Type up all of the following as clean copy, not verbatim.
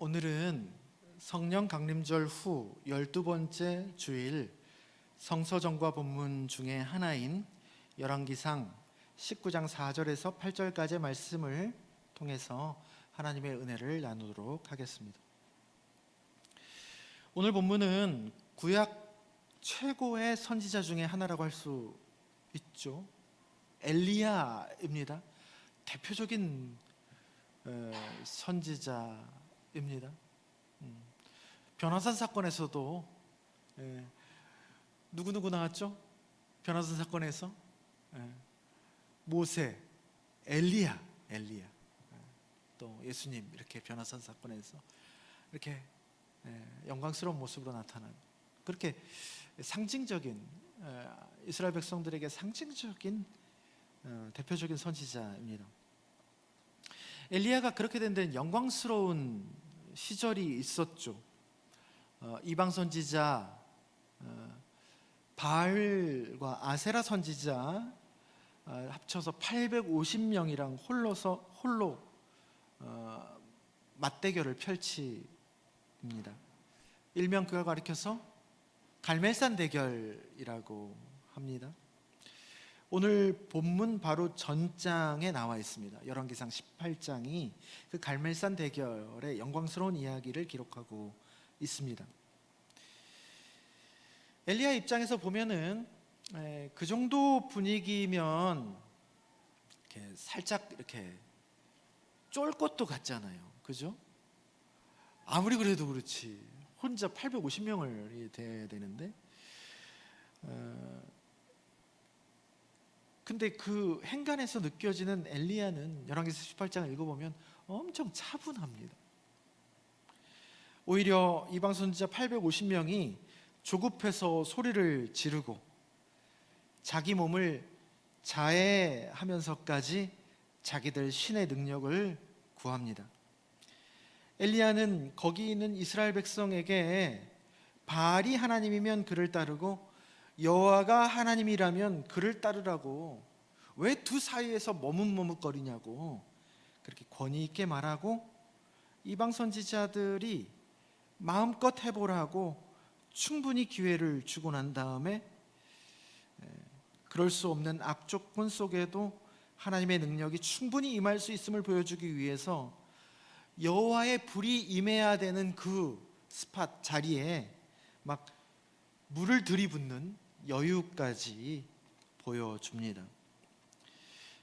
오늘은 성령 강림절 후 12번째 주일 성서정과 본문 중에 하나인 열왕기상 19장 4절에서 8절까지의 말씀을 통해서 하나님의 은혜를 나누도록 하겠습니다. 오늘 본문은 구약 최고의 선지자 중에 하나라고 할 수 있죠. 엘리야입니다. 대표적인 선지자입니다. 변화산 사건에서도 누구 나왔죠? 변화산 사건에서 모세, 엘리야, 또 예수님 이렇게 변화산 사건에서 이렇게 영광스러운 모습으로 나타난, 그렇게 상징적인, 이스라엘 백성들에게 상징적인 대표적인 선지자입니다. 엘리야가 그렇게 된 데는 영광스러운 시절이 있었죠. 이방 선지자 바알과 아세라 선지자 합쳐서 850명이랑 홀로 맞대결을 펼칩니다. 일명 그가 가리켜서 갈멜산 대결이라고 합니다. 오늘 본문 바로 전장에 나와 있습니다. 열왕기상 18장이 그 갈멜산 대결의 영광스러운 이야기를 기록하고 있습니다. 엘리야 입장에서 보면은 그 정도 분위기면 이렇게 살짝 이렇게 쫄 것도 같잖아요, 그죠? 아무리 그래도 그렇지 혼자 850명을 대해야 되는데, 근데 그 행간에서 느껴지는 엘리야는 열왕기상 18장을 읽어보면 엄청 차분합니다. 오히려 이방 선지자 850명이 조급해서 소리를 지르고 자기 몸을 자해하면서까지 자기들 신의 능력을 구합니다. 엘리야는 거기 있는 이스라엘 백성에게 바알이 하나님이면 그를 따르고 여호와가 하나님이라면 그를 따르라고, 왜 두 사이에서 머뭇머뭇거리냐고 그렇게 권위 있게 말하고, 이방 선지자들이 마음껏 해보라고 충분히 기회를 주고 난 다음에 그럴 수 없는 악조건 속에도 하나님의 능력이 충분히 임할 수 있음을 보여주기 위해서 여호와의 불이 임해야 되는 그 스팟 자리에 막 물을 들이붓는 여유까지 보여줍니다.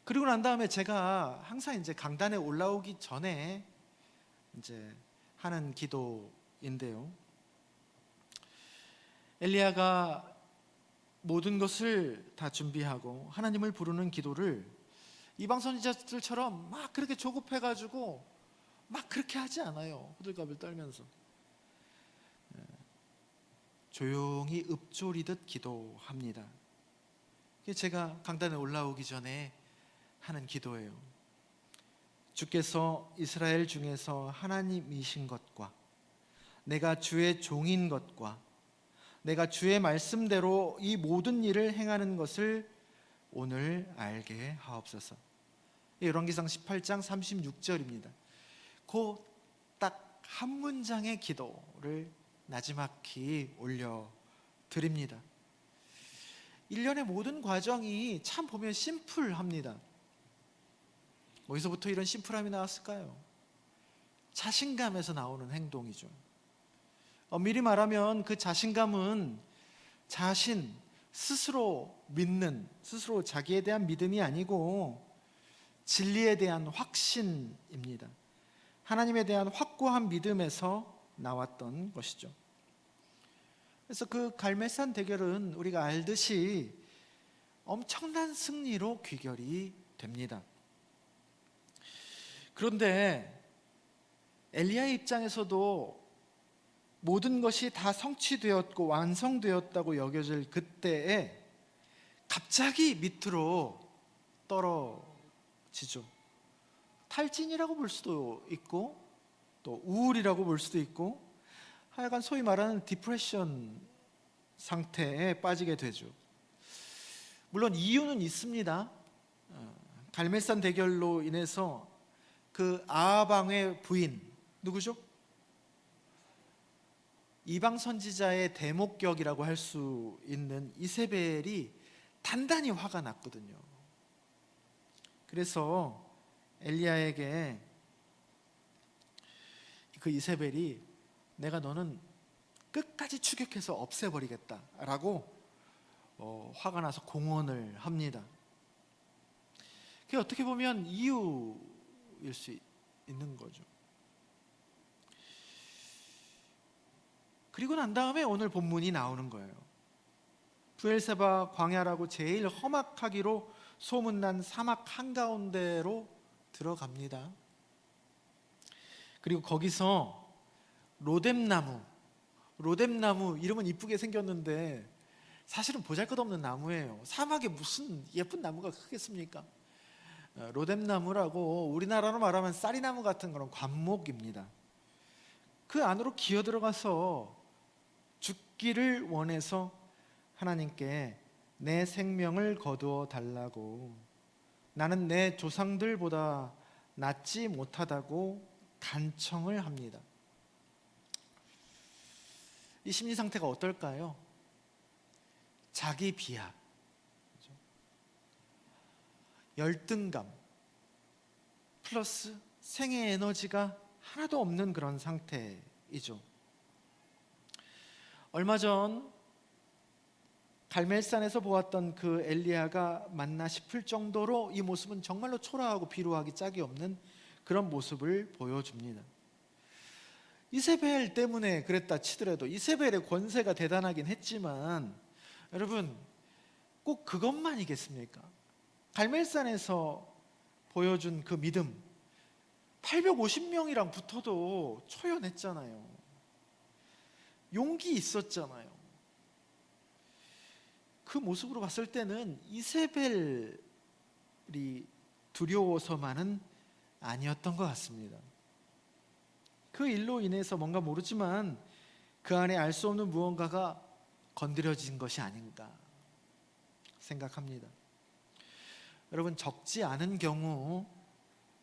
그리고 난 다음에 제가 항상 이제 강단에 올라오기 전에 이제 하는 기도인데요, 엘리야가 모든 것을 다 준비하고 하나님을 부르는 기도를 이방 선지자들처럼 막 그렇게 조급해가지고 막 그렇게 하지 않아요. 호들갑을 떨면서 조용히 읊조리듯 기도합니다. 이게 제가 강단에 올라오기 전에 하는 기도예요. 주께서 이스라엘 중에서 하나님이신 것과 내가 주의 종인 것과 내가 주의 말씀대로 이 모든 일을 행하는 것을 오늘 알게 하옵소서. 열왕기상 18장 36절입니다. 그 딱 한 문장의 기도를 나지막히 올려드립니다. 일련의 모든 과정이 참 보면 심플합니다. 어디서부터 이런 심플함이 나왔을까요? 자신감에서 나오는 행동이죠. 미리 말하면 그 자신감은 자신 스스로 믿는, 스스로 자기에 대한 믿음이 아니고 진리에 대한 확신입니다. 하나님에 대한 확고한 믿음에서 나왔던 것이죠. 그래서 그 갈멜산 대결은 우리가 알듯이 엄청난 승리로 귀결이 됩니다. 그런데 엘리야의 입장에서도 모든 것이 다 성취되었고 완성되었다고 여겨질 그때에 갑자기 밑으로 떨어지죠. 탈진이라고 볼 수도 있고 또 우울이라고 볼 수도 있고, 하여간 소위 말하는 디프레션 상태에 빠지게 되죠. 물론 이유는 있습니다. 갈멜산 대결로 인해서 그 아합 왕의 부인 누구죠? 이방 선지자의 대목격이라고 할 수 있는 이세벨이 단단히 화가 났거든요. 그래서 엘리야에게 그 이세벨이 내가 너는 끝까지 추격해서 없애버리겠다라고 화가 나서 공언을 합니다. 그게 어떻게 보면 이유일 수 있는 거죠. 그리고 난 다음에 오늘 본문이 나오는 거예요. 브엘세바 광야라고 제일 험악하기로 소문난 사막 한가운데로 들어갑니다. 그리고 거기서 로뎀나무 이름은 이쁘게 생겼는데 사실은 보잘것없는 나무예요. 사막에 무슨 예쁜 나무가 크겠습니까? 로뎀나무라고 우리나라로 말하면 쌀이나무 같은 그런 관목입니다. 그 안으로 기어 들어가서 죽기를 원해서 하나님께 내 생명을 거두어 달라고, 나는 내 조상들보다 낫지 못하다고 간청을 합니다. 이 심리 상태가 어떨까요? 자기 비하, 열등감 플러스 생의 에너지가 하나도 없는 그런 상태이죠. 얼마 전 갈멜산에서 보았던 그 엘리야가 맞나 싶을 정도로 이 모습은 정말로 초라하고 비루하기 짝이 없는 그런 모습을 보여줍니다. 이세벨 때문에 그랬다 치더라도 이세벨의 권세가 대단하긴 했지만 여러분 꼭 그것만이겠습니까? 갈멜산에서 보여준 그 믿음, 850명이랑 붙어도 초연했잖아요. 용기 있었잖아요. 그 모습으로 봤을 때는 이세벨이 두려워서만은 아니었던 것 같습니다. 그 일로 인해서 뭔가 모르지만 그 안에 알 수 없는 무언가가 건드려진 것이 아닌가 생각합니다. 여러분, 적지 않은 경우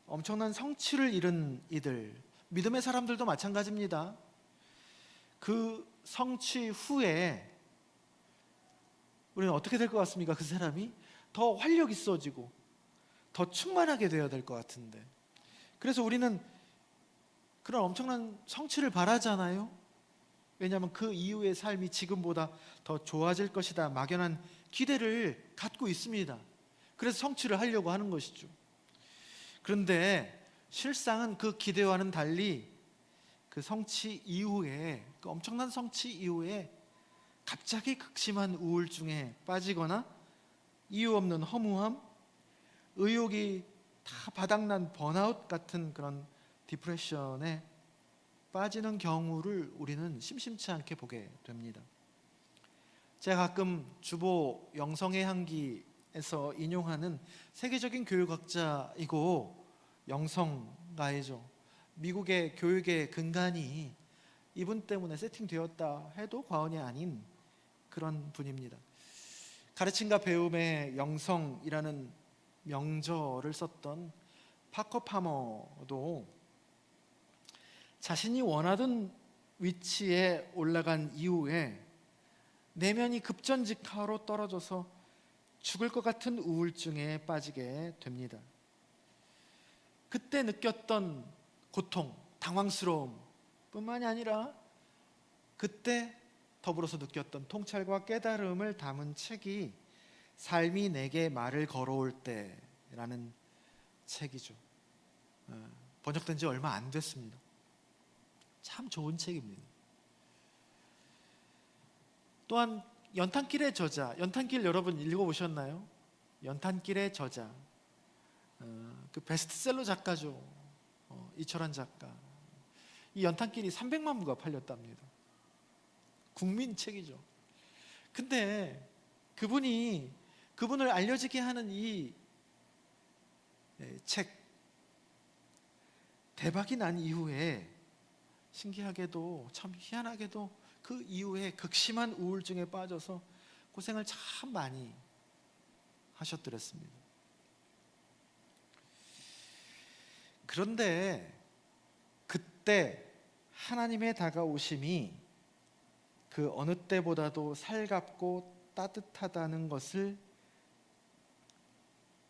엄청난 성취를 이룬 이들, 믿음의 사람들도 마찬가지입니다. 그 성취 후에 우리는 어떻게 될 것 같습니까? 그 사람이 더 활력 있어지고 더 충만하게 되어야 될 것 같은데, 그래서 우리는 그런 엄청난 성취를 바라잖아요. 왜냐하면 그 이후의 삶이 지금보다 더 좋아질 것이다 막연한 기대를 갖고 있습니다. 그래서 성취를 하려고 하는 것이죠. 그런데 실상은 그 기대와는 달리 그 성취 이후에, 그 엄청난 성취 이후에 갑자기 극심한 우울증에 빠지거나 이유 없는 허무함, 의욕이 다 바닥난 번아웃 같은 그런 디프레션에 빠지는 경우를 우리는 심심치 않게 보게 됩니다. 제가 가끔 주보 영성의 향기에서 인용하는 세계적인 교육학자이고 영성가이죠. 미국의 교육의 근간이 이분 때문에 세팅되었다 해도 과언이 아닌 그런 분입니다. 가르침과 배움의 영성이라는 명저를 썼던 파커 파머도 자신이 원하던 위치에 올라간 이후에 내면이 급전직하로 떨어져서 죽을 것 같은 우울증에 빠지게 됩니다. 그때 느꼈던 고통, 당황스러움 뿐만이 아니라 그때 더불어서 느꼈던 통찰과 깨달음을 담은 책이 삶이 내게 말을 걸어올 때라는 책이죠. 번역된 지 얼마 안 됐습니다. 참 좋은 책입니다. 또한 연탄길의 저자, 연탄길 여러분 읽어보셨나요? 연탄길의 저자, 그 베스트셀러 작가죠. 이철환 작가. 이 연탄길이 300만 부가 팔렸답니다. 국민책이죠. 근데 그분을 알려지게 하는 이 책, 대박이 난 이후에 신기하게도 참 희한하게도 그 이후에 극심한 우울증에 빠져서 고생을 참 많이 하셨더랬습니다. 그런데 그때 하나님의 다가오심이 그 어느 때보다도 살갑고 따뜻하다는 것을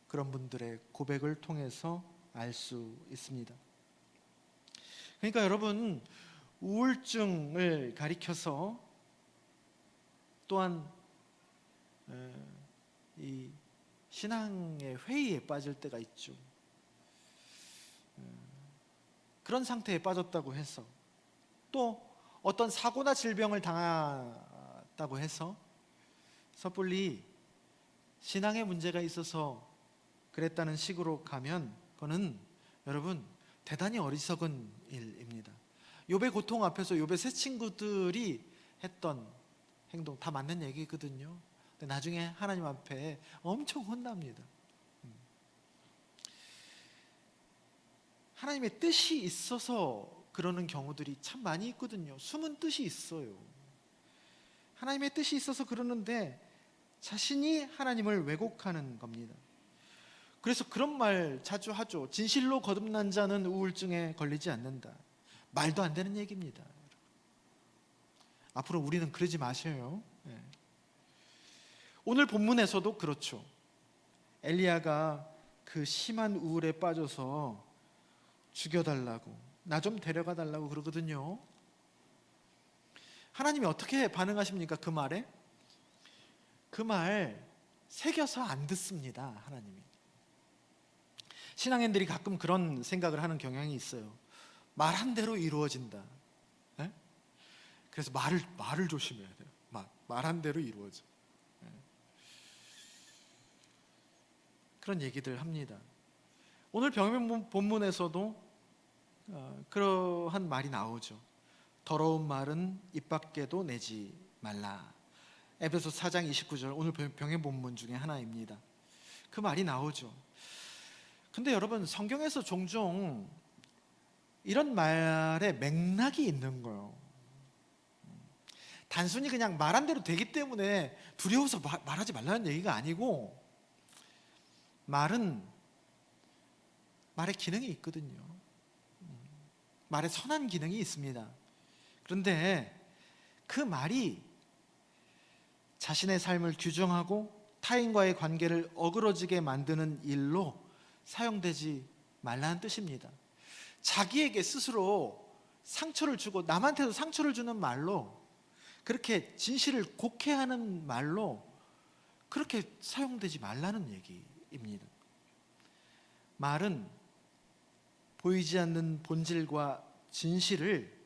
그런 분들의 고백을 통해서 알 수 있습니다. 그러니까 여러분, 우울증을 가리켜서 또한 이 신앙의 회의에 빠질 때가 있죠. 그런 상태에 빠졌다고 해서, 또 어떤 사고나 질병을 당했다고 해서 섣불리 신앙에 문제가 있어서 그랬다는 식으로 가면 그거는 여러분 대단히 어리석은 일입니다. 욥의 고통 앞에서 욥의 세 친구들이 했던 행동 다 맞는 얘기거든요. 근데 나중에 하나님 앞에 엄청 혼납니다. 하나님의 뜻이 있어서 그러는 경우들이 참 많이 있거든요. 숨은 뜻이 있어요. 하나님의 뜻이 있어서 그러는데 자신이 하나님을 왜곡하는 겁니다. 그래서 그런 말 자주 하죠. 진실로 거듭난 자는 우울증에 걸리지 않는다. 말도 안 되는 얘기입니다. 앞으로 우리는 그러지 마셔요. 오늘 본문에서도 그렇죠. 엘리야가 그 심한 우울에 빠져서 죽여달라고, 나 좀 데려가 달라고 그러거든요. 하나님이 어떻게 반응하십니까? 그 말에? 그 말 새겨서 안 듣습니다. 하나님이. 신앙인들이 가끔 그런 생각을 하는 경향이 있어요. 말한 대로 이루어진다. 그래서 말을 조심해야 돼요. 말한 대로 이루어져. 그런 얘기들 합니다. 오늘 병행 본문에서도 그러한 말이 나오죠. 더러운 말은 입 밖에도 내지 말라. 에베소 4장 29절 오늘 병행 본문 중에 하나입니다. 그 말이 나오죠. 근데 여러분, 성경에서 종종 이런 말에 맥락이 있는 거예요. 단순히 그냥 말한 대로 되기 때문에 두려워서 말하지 말라는 얘기가 아니고, 말의 기능이 있거든요. 말에 선한 기능이 있습니다. 그런데 그 말이 자신의 삶을 규정하고 타인과의 관계를 어그러지게 만드는 일로 사용되지 말라는 뜻입니다. 자기에게 스스로 상처를 주고 남한테도 상처를 주는 말로, 그렇게 진실을 곡해하는 말로 그렇게 사용되지 말라는 얘기입니다. 말은 보이지 않는 본질과 진실을,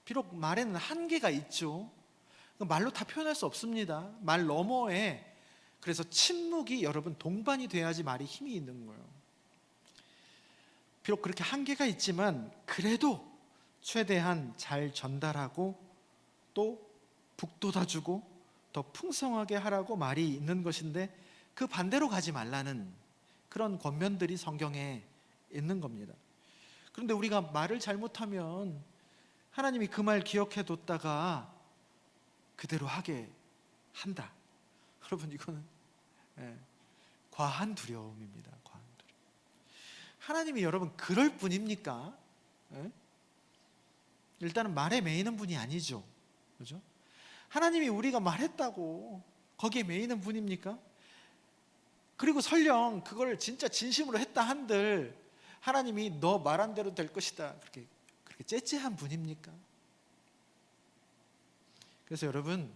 비록 말에는 한계가 있죠. 말로 다 표현할 수 없습니다. 말 너머에, 그래서 침묵이 여러분 동반이 돼야지 말이 힘이 있는 거예요. 비록 그렇게 한계가 있지만 그래도 최대한 잘 전달하고 또 북돋아주고 더 풍성하게 하라고 말이 있는 것인데, 그 반대로 가지 말라는 그런 권면들이 성경에 있는 겁니다. 그런데 우리가 말을 잘못하면 하나님이 그 말 기억해 뒀다가 그대로 하게 한다. 여러분, 이거는 과한 두려움입니다. 과한 두려움. 하나님이 여러분 그럴 분입니까? 일단은 말에 매이는 분이 아니죠. 그죠? 하나님이 우리가 말했다고 거기에 매이는 분입니까? 그리고 설령 그걸 진짜 진심으로 했다 한들 하나님이 너 말한 대로 될 것이다, 그렇게 째째한 분입니까? 그래서 여러분,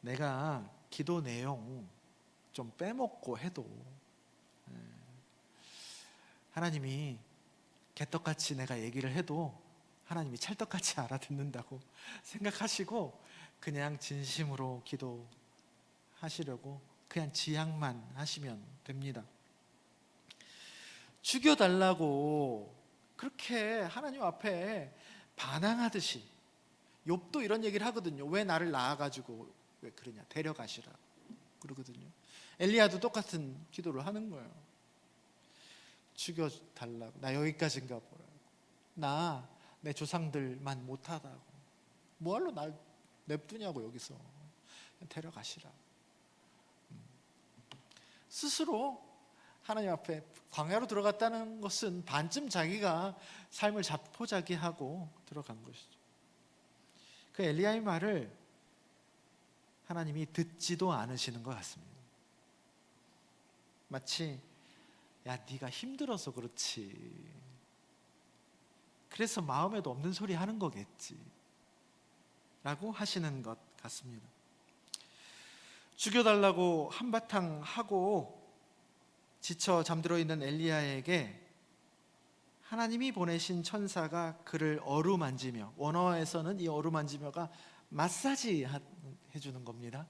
내가 기도 내용 좀 빼먹고 해도 하나님이 개떡같이 내가 얘기를 해도 하나님이 찰떡같이 알아듣는다고 생각하시고 그냥 진심으로 기도하시려고 그냥 지향만 하시면 됩니다. 죽여달라고 그렇게 하나님 앞에 반항하듯이, 욥도 이런 얘기를 하거든요. 왜 나를 낳아가지고 왜 그러냐, 데려가시라 그러거든요. 엘리야도 똑같은 기도를 하는 거예요. 죽여달라고, 나 여기까지인가 보라고, 나 내 조상들만 못하다고, 뭐할로 날 냅두냐고, 여기서 데려가시라. 스스로 하나님 앞에 광야로 들어갔다는 것은 반쯤 자기가 삶을 자포자기하고 들어간 것이죠. 그 엘리야의 말을 하나님이 듣지도 않으시는 것 같습니다. 마치 야, 네가 힘들어서 그렇지, 그래서 마음에도 없는 소리 하는 거겠지 라고 하시는 것 같습니다. 죽여달라고 한바탕 하고 지쳐 잠들어 있는 엘리야에게 하나님이 보내신 천사가 그를 어루만지며, 원어에서는 이 어루만지며가 마사지 해주는 겁니다.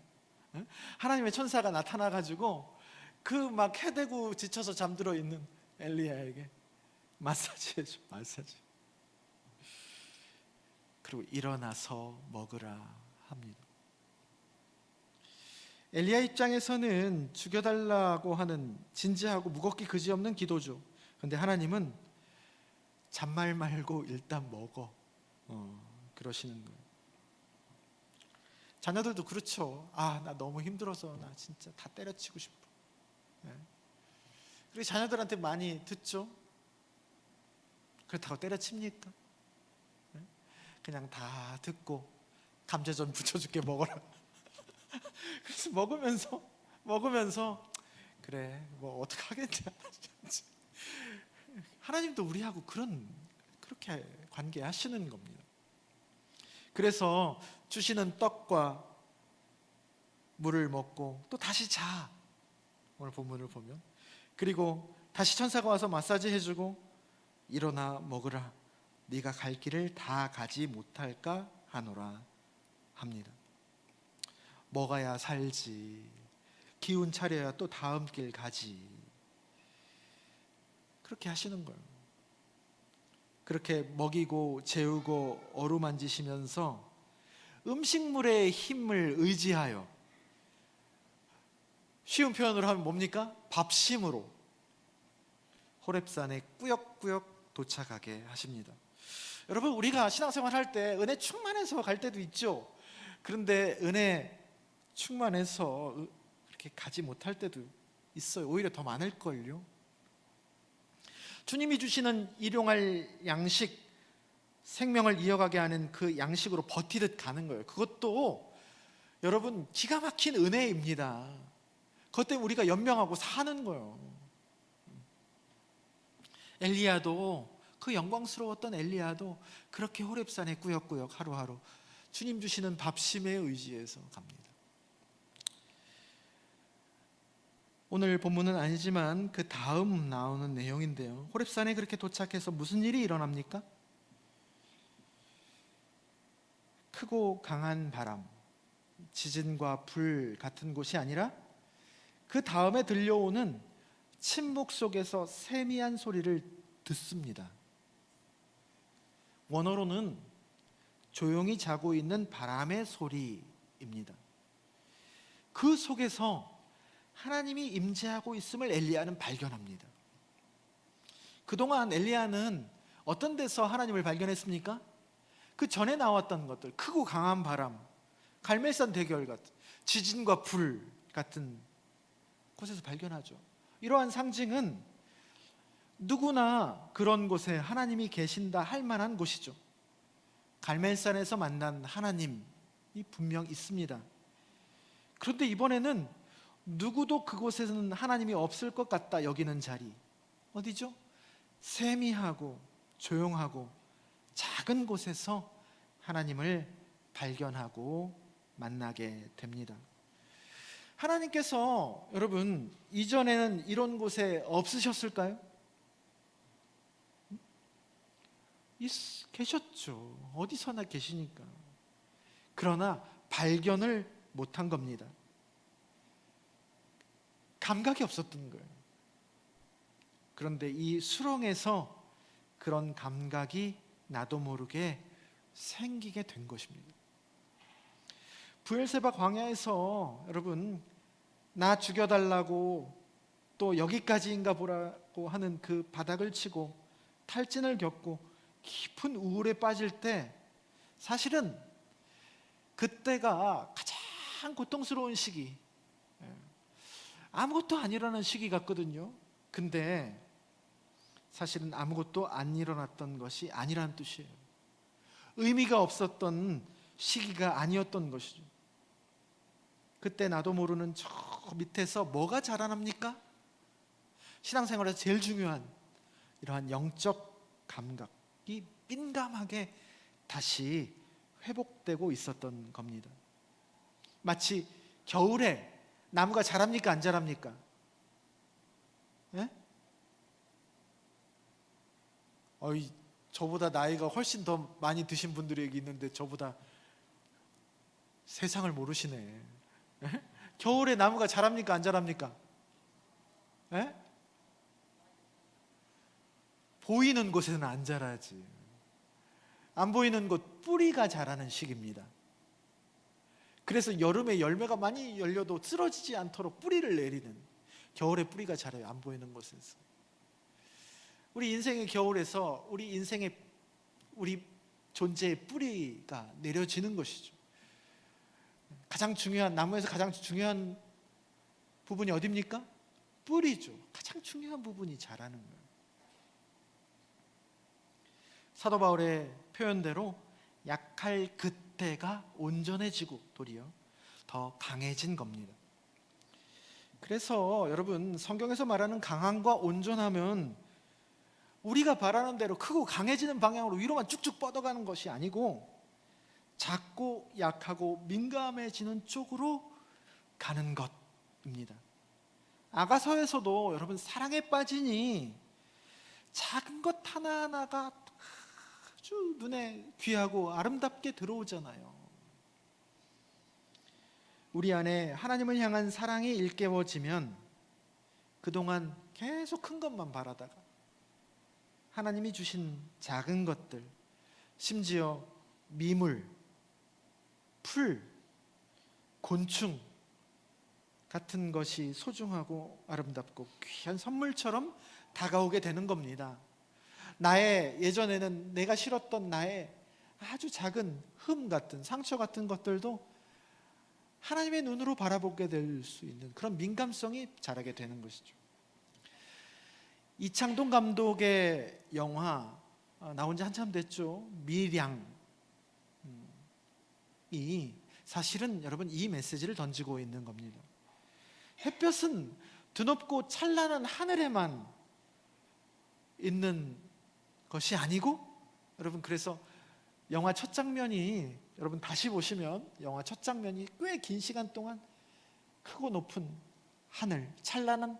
하나님의 천사가 나타나가지고 그 막 해대고 지쳐서 잠들어 있는 엘리야에게 마사지 해줘, 마사지. 그리고 일어나서 먹으라 합니다. 엘리야 입장에서는 죽여달라고 하는 진지하고 무겁기 그지없는 기도죠. 그런데 하나님은 잔말 말고 일단 먹어, 그러시는 거예요. 자녀들도 그렇죠. 아, 나 너무 힘들어서 나 진짜 다 때려치고 싶어. 그리고 자녀들한테 많이 듣죠. 그렇다고 때려칩니까? 그냥 다 듣고 감자전 부쳐줄게, 먹어라. 그래서 먹으면서 그래 뭐 어떡하겠냐. 하나님도 우리하고 그렇게 관계하시는 겁니다. 그래서 주시는 떡과 물을 먹고 또 다시 자, 오늘 본문을 보면. 그리고 다시 천사가 와서 마사지 해주고 일어나 먹으라, 네가 갈 길을 다 가지 못할까 하노라 합니다. 먹어야 살지, 기운 차려야 또 다음 길 가지, 그렇게 하시는 거예요. 그렇게 먹이고 재우고 어루만지시면서 음식물의 힘을 의지하여, 쉬운 표현으로 하면 뭡니까? 밥심으로 호렙산에 꾸역꾸역 도착하게 하십니다. 여러분, 우리가 신앙생활 할 때 은혜 충만해서 갈 때도 있죠. 그런데 은혜 충만해서 그렇게 가지 못할 때도 있어요. 오히려 더 많을걸요. 주님이 주시는 일용할 양식, 생명을 이어가게 하는 그 양식으로 버티듯 가는 거예요. 그것도 여러분 기가 막힌 은혜입니다. 그것 때문에 우리가 연명하고 사는 거예요. 엘리야도, 그 영광스러웠던 엘리야도 그렇게 호렙산에 꾸역꾸역 하루하루 주님 주시는 밥심에 의지해서 갑니다. 오늘 본문은 아니지만 그 다음 나오는 내용인데요. 호렙산에 그렇게 도착해서 무슨 일이 일어납니까? 크고 강한 바람, 지진과 불 같은 곳이 아니라 그 다음에 들려오는 침묵 속에서 세미한 소리를 듣습니다. 원어로는 조용히 자고 있는 바람의 소리입니다. 그 속에서 하나님이 임재하고 있음을 엘리야는 발견합니다. 그동안 엘리야는 어떤 데서 하나님을 발견했습니까? 그 전에 나왔던 것들, 크고 강한 바람, 갈멜산 대결 같은, 지진과 불 같은 곳에서 발견하죠. 이러한 상징은 누구나 그런 곳에 하나님이 계신다 할 만한 곳이죠. 갈멜산에서 만난 하나님이 분명 있습니다. 그런데 이번에는 누구도 그곳에는 하나님이 없을 것 같다 여기는 자리, 어디죠? 세미하고 조용하고 작은 곳에서 하나님을 발견하고 만나게 됩니다. 하나님께서 여러분 이전에는 이런 곳에 없으셨을까요? 계셨죠. 어디서나 계시니까. 그러나 발견을 못한 겁니다. 감각이 없었던 거예요. 그런데 이 수렁에서 그런 감각이 나도 모르게 생기게 된 것입니다. 브엘세바 광야에서 여러분 나 죽여달라고 또 여기까지인가 보라고 하는 그 바닥을 치고 탈진을 겪고 깊은 우울에 빠질 때, 사실은 그때가 가장 고통스러운 시기, 아무것도 안 일어나는 시기 같거든요. 근데 사실은 아무것도 안 일어났던 것이 아니라는 뜻이에요. 의미가 없었던 시기가 아니었던 것이죠. 그때 나도 모르는 저 밑에서 뭐가 자라납니까? 신앙생활에서 제일 중요한 이러한 영적 감각이 민감하게 다시 회복되고 있었던 겁니다. 마치 겨울에 나무가 자랍니까 안 자랍니까? 예? 저보다 나이가 훨씬 더 많이 드신 분들이 여기 있는데 저보다 세상을 모르시네. 예? 겨울에 나무가 자랍니까 안 자랍니까? 예? 보이는 곳에는 안 자라지. 안 보이는 곳 뿌리가 자라는 시기입니다. 그래서 여름에 열매가 많이 열려도 쓰러지지 않도록 뿌리를 내리는, 겨울에 뿌리가 자라요. 안 보이는 곳에서. 우리 인생의 겨울에서 우리 존재의 뿌리가 내려지는 것이죠. 가장 중요한, 나무에서 가장 중요한 부분이 어디입니까? 뿌리죠. 가장 중요한 부분이 자라는 거예요. 사도 바울의 표현대로 약할 그때가 온전해지고 도리어 더 강해진 겁니다. 그래서 여러분, 성경에서 말하는 강함과 온전함은 우리가 바라는 대로 크고 강해지는 방향으로 위로만 쭉쭉 뻗어가는 것이 아니고 작고 약하고 민감해지는 쪽으로 가는 것입니다. 아가서에서도 여러분, 사랑에 빠지니 작은 것 하나하나가 아주 눈에 귀하고 아름답게 들어오잖아요. 우리 안에 하나님을 향한 사랑이 일깨워지면 그동안 계속 큰 것만 바라다가 하나님이 주신 작은 것들, 심지어 미물, 풀, 곤충 같은 것이 소중하고 아름답고 귀한 선물처럼 다가오게 되는 겁니다. 예전에는 내가 싫었던 나의 아주 작은 흠 같은, 상처 같은 것들도 하나님의 눈으로 바라보게 될 수 있는 그런 민감성이 자라게 되는 것이죠. 이창동 감독의 영화 나온 지 한참 됐죠. 밀양이 사실은 여러분 이 메시지를 던지고 있는 겁니다. 햇볕은 드높고 찬란한 하늘에만 있는 것이 아니고, 여러분, 그래서 영화 첫 장면이, 여러분 다시 보시면 영화 첫 장면이 꽤 긴 시간 동안 크고 높은 하늘, 찬란한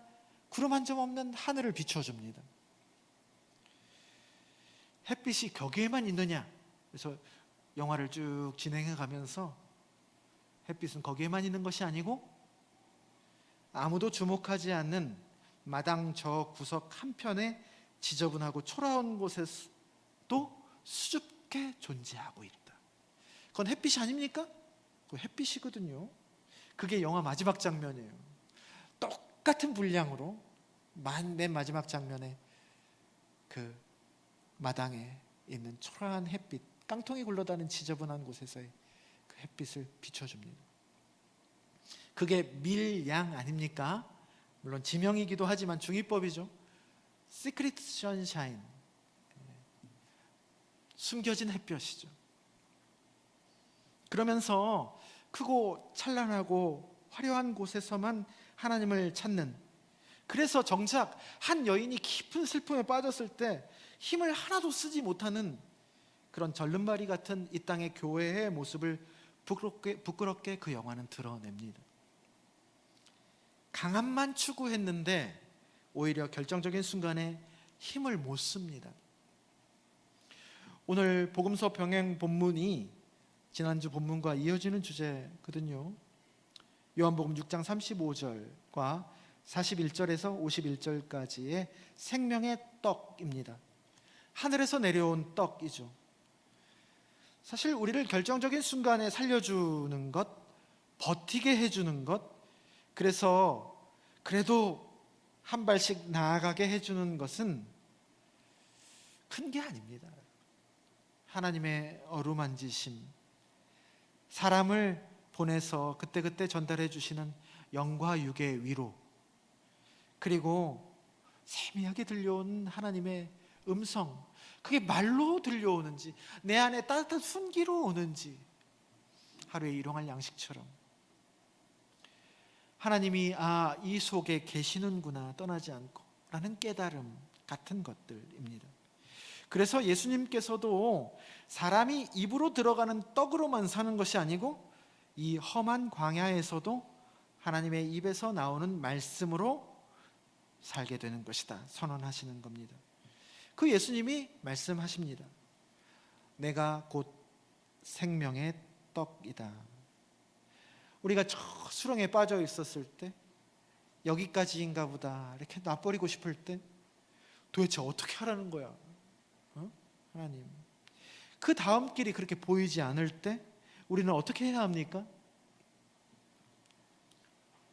구름 한 점 없는 하늘을 비춰줍니다. 햇빛이 거기에만 있느냐? 그래서 영화를 쭉 진행해 가면서 햇빛은 거기에만 있는 것이 아니고 아무도 주목하지 않는 마당 저 구석 한편에 지저분하고 초라한 곳에도 수줍게 존재하고 있다. 그건 햇빛이 아닙니까? 그 햇빛이거든요. 그게 영화 마지막 장면이에요. 똑같은 분량으로 맨 마지막 장면에 그 마당에 있는 초라한 햇빛, 깡통이 굴러다니는 지저분한 곳에서의 그 햇빛을 비춰줍니다. 그게 밀양 아닙니까? 물론 지명이기도 하지만 중의법이죠. 시크릿 선샤인, 숨겨진 햇볕이죠. 그러면서 크고 찬란하고 화려한 곳에서만 하나님을 찾는, 그래서 정작 한 여인이 깊은 슬픔에 빠졌을 때 힘을 하나도 쓰지 못하는 그런 절름발이 같은 이 땅의 교회의 모습을 부끄럽게 그 영화는 드러냅니다. 강함만 추구했는데 오히려 결정적인 순간에 힘을 못 씁니다. 오늘 복음서 병행 본문이 지난주 본문과 이어지는 주제거든요. 요한복음 6장 35절과 41절에서 51절까지의 생명의 떡입니다. 하늘에서 내려온 떡이죠. 사실 우리를 결정적인 순간에 살려주는 것, 버티게 해주는 것, 그래서 그래도 한 발씩 나아가게 해주는 것은 큰 게 아닙니다. 하나님의 어루만지심, 사람을 보내서 그때그때 전달해 주시는 영과 육의 위로, 그리고 세미하게 들려오는 하나님의 음성, 그게 말로 들려오는지 내 안에 따뜻한 순기로 오는지 하루에 일용할 양식처럼 하나님이 이 속에 계시는구나, 떠나지 않고 라는 깨달음 같은 것들입니다. 그래서 예수님께서도 사람이 입으로 들어가는 떡으로만 사는 것이 아니고 이 험한 광야에서도 하나님의 입에서 나오는 말씀으로 살게 되는 것이다 선언하시는 겁니다. 그 예수님이 말씀하십니다. 내가 곧 생명의 떡이다. 우리가 저 수렁에 빠져 있었을 때 여기까지인가 보다 이렇게 놔버리고 싶을 때 도대체 어떻게 하라는 거야? 하나님. 그 다음 길이 그렇게 보이지 않을 때 우리는 어떻게 해야 합니까?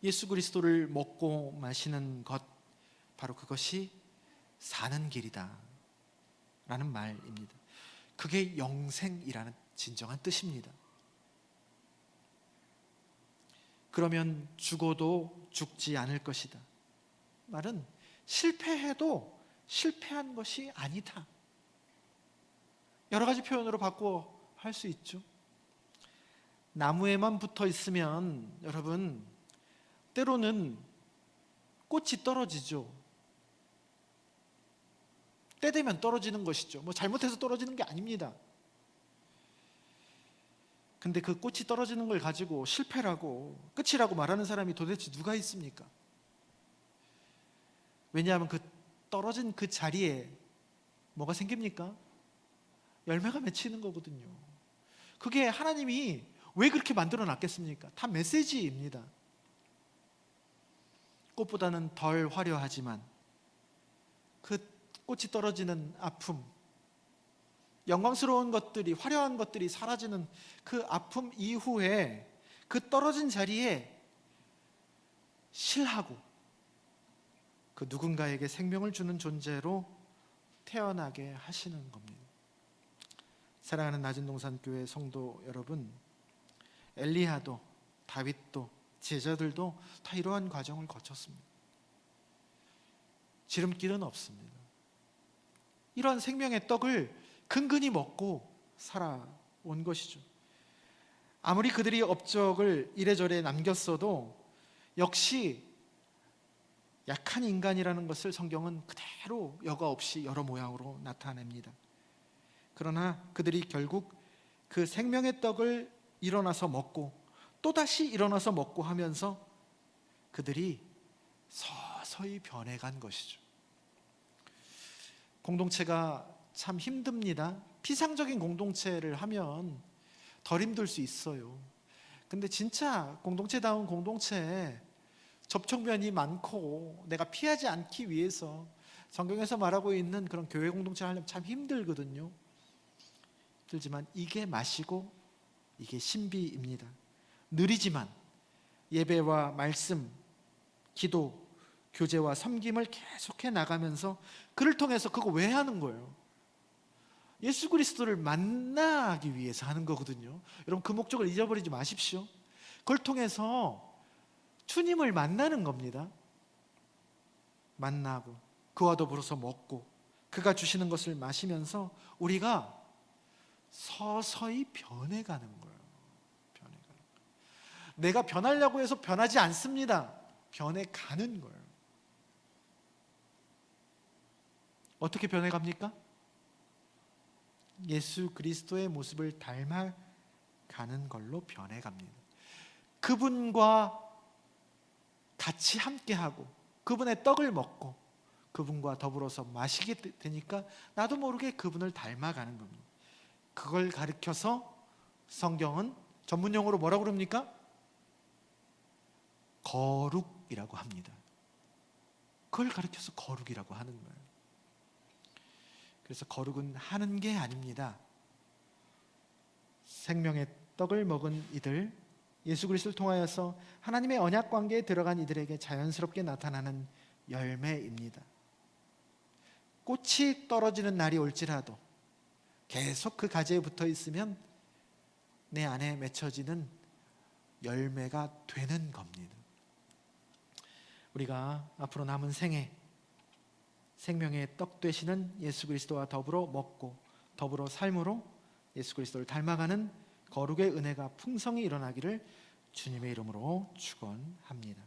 예수 그리스도를 먹고 마시는 것, 바로 그것이 사는 길이다 라는 말입니다. 그게 영생이라는 진정한 뜻입니다. 그러면 죽어도 죽지 않을 것이다. 말은 실패해도 실패한 것이 아니다. 여러 가지 표현으로 바꾸어 할 수 있죠. 나무에만 붙어 있으면 여러분 때로는 꽃이 떨어지죠. 때 되면 떨어지는 것이죠. 잘못해서 떨어지는 게 아닙니다. 근데 그 꽃이 떨어지는 걸 가지고 실패라고, 끝이라고 말하는 사람이 도대체 누가 있습니까? 왜냐하면 그 떨어진 그 자리에 뭐가 생깁니까? 열매가 맺히는 거거든요. 그게 하나님이 왜 그렇게 만들어 놨겠습니까? 다 메시지입니다. 꽃보다는 덜 화려하지만 그 꽃이 떨어지는 아픔, 영광스러운 것들이, 화려한 것들이 사라지는 그 아픔 이후에 그 떨어진 자리에 실하고 그 누군가에게 생명을 주는 존재로 태어나게 하시는 겁니다. 사랑하는 낮은동산교회 성도 여러분, 엘리야도 다윗도 제자들도 다 이러한 과정을 거쳤습니다. 지름길은 없습니다. 이러한 생명의 떡을 근근히 먹고 살아온 것이죠. 아무리 그들이 업적을 이래저래 남겼어도 역시 약한 인간이라는 것을 성경은 그대로 여과 없이 여러 모양으로 나타냅니다. 그러나 그들이 결국 그 생명의 떡을 일어나서 먹고 또다시 일어나서 먹고 하면서 그들이 서서히 변해간 것이죠. 공동체가 참 힘듭니다. 피상적인 공동체를 하면 덜 힘들 수 있어요. 근데 진짜 공동체다운 공동체에 접촉면이 많고 내가 피하지 않기 위해서 성경에서 말하고 있는 그런 교회 공동체를 하려면 참 힘들거든요. 힘들지만 이게 맛이고 이게 신비입니다. 느리지만 예배와 말씀, 기도, 교제와 섬김을 계속해 나가면서 그를 통해서 그거 왜 하는 거예요? 예수 그리스도를 만나기 위해서 하는 거거든요. 여러분 그 목적을 잊어버리지 마십시오. 그걸 통해서 주님을 만나는 겁니다. 만나고 그와 더불어서 먹고 그가 주시는 것을 마시면서 우리가 서서히 변해가는 거예요. 변해가는 거예요. 내가 변하려고 해서 변하지 않습니다. 변해가는 거예요. 어떻게 변해갑니까? 예수 그리스도의 모습을 닮아가는 걸로 변해갑니다. 그분과 같이 함께하고 그분의 떡을 먹고 그분과 더불어서 마시게 되니까 나도 모르게 그분을 닮아가는 겁니다. 그걸 가르쳐서 성경은 전문용어로 뭐라고 그럽니까? 거룩이라고 합니다. 그걸 가르쳐서 거룩이라고 하는 거예요. 그래서 거룩은 하는 게 아닙니다. 생명의 떡을 먹은 이들, 예수 그리스도를 통하여서 하나님의 언약 관계에 들어간 이들에게 자연스럽게 나타나는 열매입니다. 꽃이 떨어지는 날이 올지라도 계속 그 가지에 붙어 있으면 내 안에 맺혀지는 열매가 되는 겁니다. 우리가 앞으로 남은 생에 생명의 떡 되시는 예수 그리스도와 더불어 먹고 더불어 삶으로 예수 그리스도를 닮아가는 거룩의 은혜가 풍성히 일어나기를 주님의 이름으로 축원합니다.